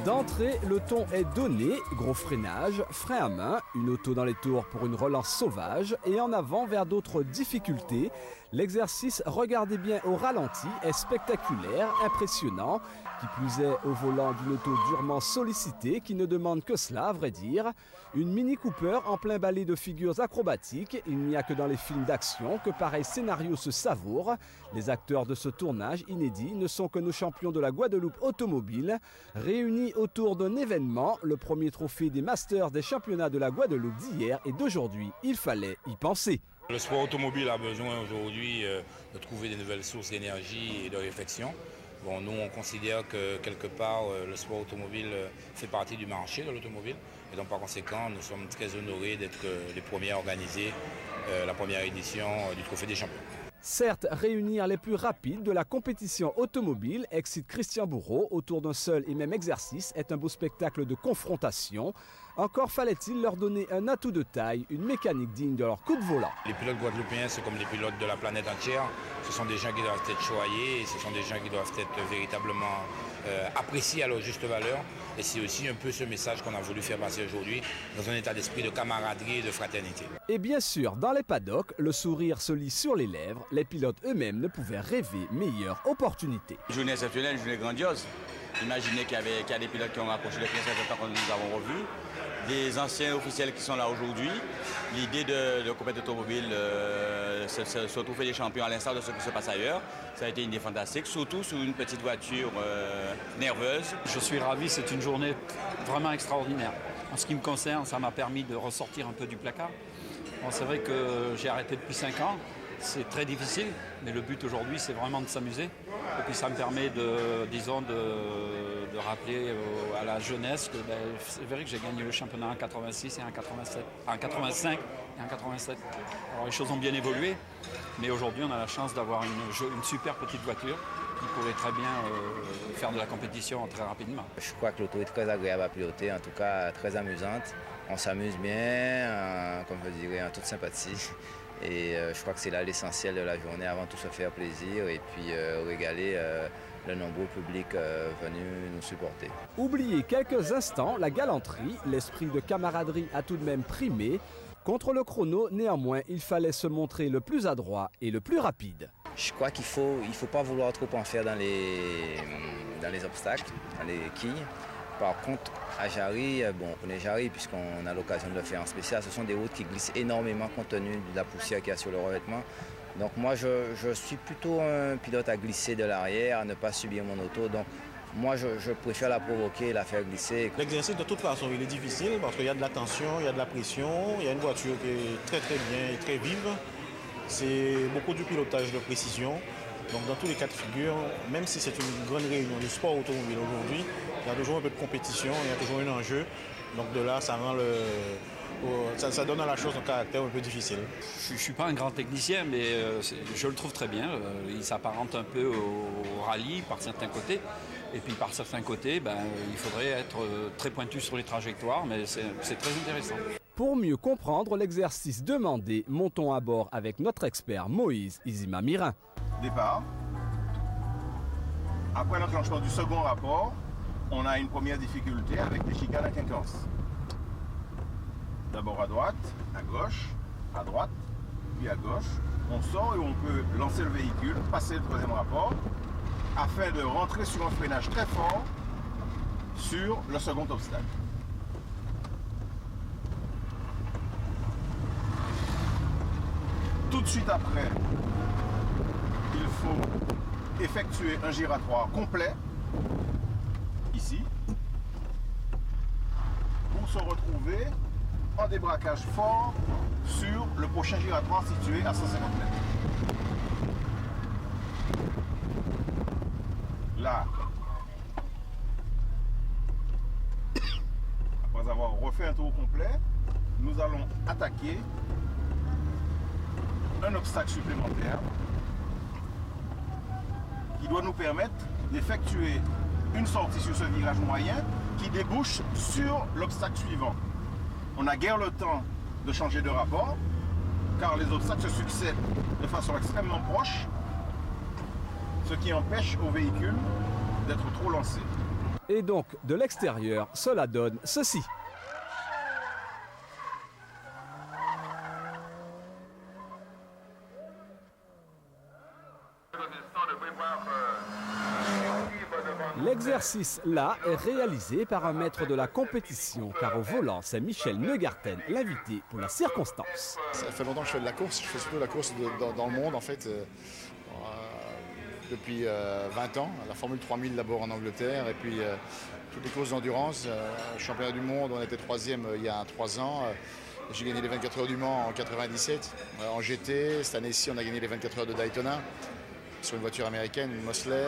D'entrée, le ton est donné, gros freinage, frein à main, une auto dans les tours pour une relance sauvage et en avant vers d'autres difficultés. L'exercice, regardez bien au ralenti, est spectaculaire, impressionnant, qui plus est au volant d'une auto durement sollicitée qui ne demande que cela, à vrai dire. Une Mini Cooper en plein ballet de figures acrobatiques, il n'y a que dans les films d'action que pareil scénario se savoure. Les acteurs de ce tournage inédit ne sont que nos champions de la Guadeloupe automobile, réunis autour d'un événement, le premier trophée des Masters des championnats de la Guadeloupe d'hier et d'aujourd'hui. Il fallait y penser. Le sport automobile a besoin aujourd'hui de trouver des nouvelles sources d'énergie et de réflexion. Bon, nous, on considère que quelque part, le sport automobile fait partie du marché de l'automobile. Et donc, par conséquent, nous sommes très honorés d'être les premiers à organiser la première édition du Trophée des champions. Certes, réunir les plus rapides de la compétition automobile, excite Christian Bourreau, autour d'un seul et même exercice, est un beau spectacle de confrontation. Encore fallait-il leur donner un atout de taille, une mécanique digne de leur coup de volant. Les pilotes guadeloupéens, c'est comme les pilotes de la planète entière. Ce sont des gens qui doivent être choyés, ce sont des gens qui doivent être véritablement appréciés à leur juste valeur. Et c'est aussi un peu ce message qu'on a voulu faire passer aujourd'hui, dans un état d'esprit de camaraderie et de fraternité. Et bien sûr, dans les paddocks, le sourire se lit sur les lèvres. Les pilotes eux-mêmes ne pouvaient rêver meilleure opportunité. Une journée exceptionnelle, une journée grandiose. Imaginez qu'il y a des pilotes qui ont rapproché les pièces de temps que nous avons revus. Des anciens officiels qui sont là aujourd'hui. L'idée de compétition automobile, se trouver des champions à l'instar de ce qui se passe ailleurs. Ça a été une idée fantastique, surtout sur une petite voiture nerveuse. Je suis ravi, c'est une journée vraiment extraordinaire. En ce qui me concerne, ça m'a permis de ressortir un peu du placard. Bon, c'est vrai que j'ai arrêté depuis 5 ans. C'est très difficile, mais le but aujourd'hui, c'est vraiment de s'amuser. Et puis ça me permet de rappeler à la jeunesse que c'est vrai que j'ai gagné le championnat en 86 et en 87, en 85 et en 87. Alors les choses ont bien évolué, mais aujourd'hui on a la chance d'avoir une super petite voiture qui pourrait très bien faire de la compétition très rapidement. Je crois que l'auto est très agréable à piloter, en tout cas très amusante. On s'amuse bien, comme je dirais, en toute sympathie. Et je crois que c'est là l'essentiel de la journée, avant tout se faire plaisir et puis régaler le nombreux public venu nous supporter. Oubliez quelques instants la galanterie, l'esprit de camaraderie a tout de même primé. Contre le chrono, néanmoins, il fallait se montrer le plus adroit et le plus rapide. Je crois qu'il faut pas vouloir trop en faire dans les obstacles, dans les quilles. Par contre, à Jarry, on connaît Jarry puisqu'on a l'occasion de le faire en spécial. Ce sont des routes qui glissent énormément compte tenu de la poussière qu'il y a sur le revêtement. Donc moi, je suis plutôt un pilote à glisser de l'arrière, à ne pas subir mon auto. Donc moi, je préfère la provoquer et la faire glisser. L'exercice, de toute façon, il est difficile parce qu'il y a de la tension, il y a de la pression. Il y a une voiture qui est très très bien et très vive. C'est beaucoup du pilotage de précision. Donc dans tous les cas de figure, même si c'est une grande réunion du sport automobile aujourd'hui, il y a toujours un peu de compétition, il y a toujours un enjeu. Donc de là, ça rend ça donne à la chose un caractère un peu difficile. Je ne suis pas un grand technicien, mais je le trouve très bien. Il s'apparente un peu au rallye par certains côtés. Et puis par certains côtés, il faudrait être très pointu sur les trajectoires, mais c'est très intéressant. Pour mieux comprendre l'exercice demandé, montons à bord avec notre expert Moïse Izima-Mirin. Départ. Après l'enclenchement du second rapport, on a une première difficulté avec des chicanes à quinconce. D'abord à droite, à gauche, à droite, puis à gauche. On sort et on peut lancer le véhicule, passer le troisième rapport, afin de rentrer sur un freinage très fort sur le second obstacle. Tout de suite après, il faut effectuer un giratoire complet, ici, pour se retrouver en débraquage fort sur le prochain giratoire situé à 150 mètres. Là, après avoir refait un tour complet, nous allons attaquer un obstacle supplémentaire qui doit nous permettre d'effectuer une sortie sur ce virage moyen qui débouche sur l'obstacle suivant. On n'a guère le temps de changer de rapport car les obstacles se succèdent de façon extrêmement proche, ce qui empêche au véhicule d'être trop lancé. Et donc, de l'extérieur, cela donne ceci. L'exercice là est réalisé par un maître de la compétition, car au volant, c'est Michel Neugarten, l'invité pour la circonstance. Ça fait longtemps que je fais de la course, je fais surtout la course dans le monde en fait, depuis 20 ans. La Formule 3000 d'abord en Angleterre et puis toutes les courses d'endurance. Championnat du monde, on était 3e il y a 3 ans. J'ai gagné les 24 heures du Mans en 97. En GT, cette année-ci, on a gagné les 24 heures de Daytona sur une voiture américaine, une Mosler.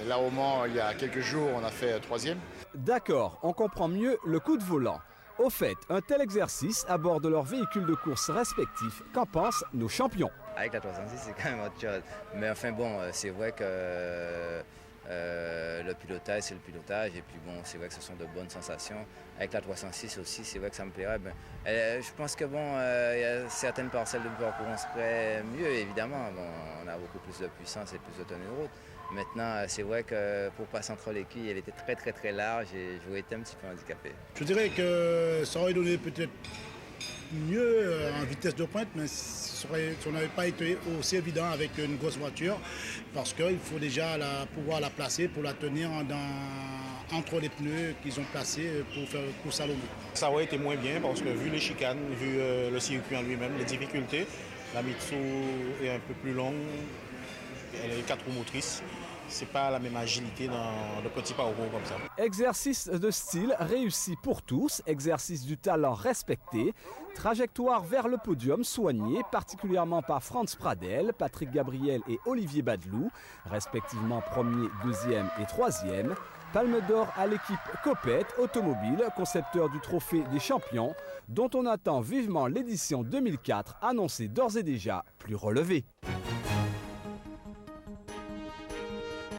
Là au Mans, il y a quelques jours, on a fait 3e. D'accord, on comprend mieux le coup de volant. Au fait, un tel exercice à bord de leurs véhicules de course respectifs, qu'en pensent nos champions? Avec la 306, c'est quand même autre chose. Mais enfin bon, c'est vrai que le pilotage, c'est le pilotage. Et puis bon, c'est vrai que ce sont de bonnes sensations. Avec la 306 aussi, c'est vrai que ça me plairait. Je pense que bon, il y a certaines parcelles de parcours on serait mieux, évidemment. Bon, on a beaucoup plus de puissance et plus de tonnes de route. Maintenant, c'est vrai que pour passer entre les quilles, elle était très large et j'aurais été un petit peu handicapé. Je dirais que ça aurait donné peut-être mieux en vitesse de pointe, mais ça n'avait pas été aussi évident avec une grosse voiture parce qu'il faut déjà pouvoir la placer pour la tenir entre les pneus qu'ils ont placés pour Salomon. Ça aurait été moins bien parce que vu les chicanes, vu le circuit en lui-même, les difficultés, la Mitsu est un peu plus longue, elle est 4 roues motrices. C'est pas la même agilité dans de petits parcours comme ça. Exercice de style réussi pour tous, exercice du talent respecté, trajectoire vers le podium soignée particulièrement par Franz Pradel, Patrick Gabriel et Olivier Badelou, respectivement 1er, 2e et 3e. Palme d'or à l'équipe Copette Automobile, concepteur du trophée des champions, dont on attend vivement l'édition 2004, annoncée d'ores et déjà plus relevée.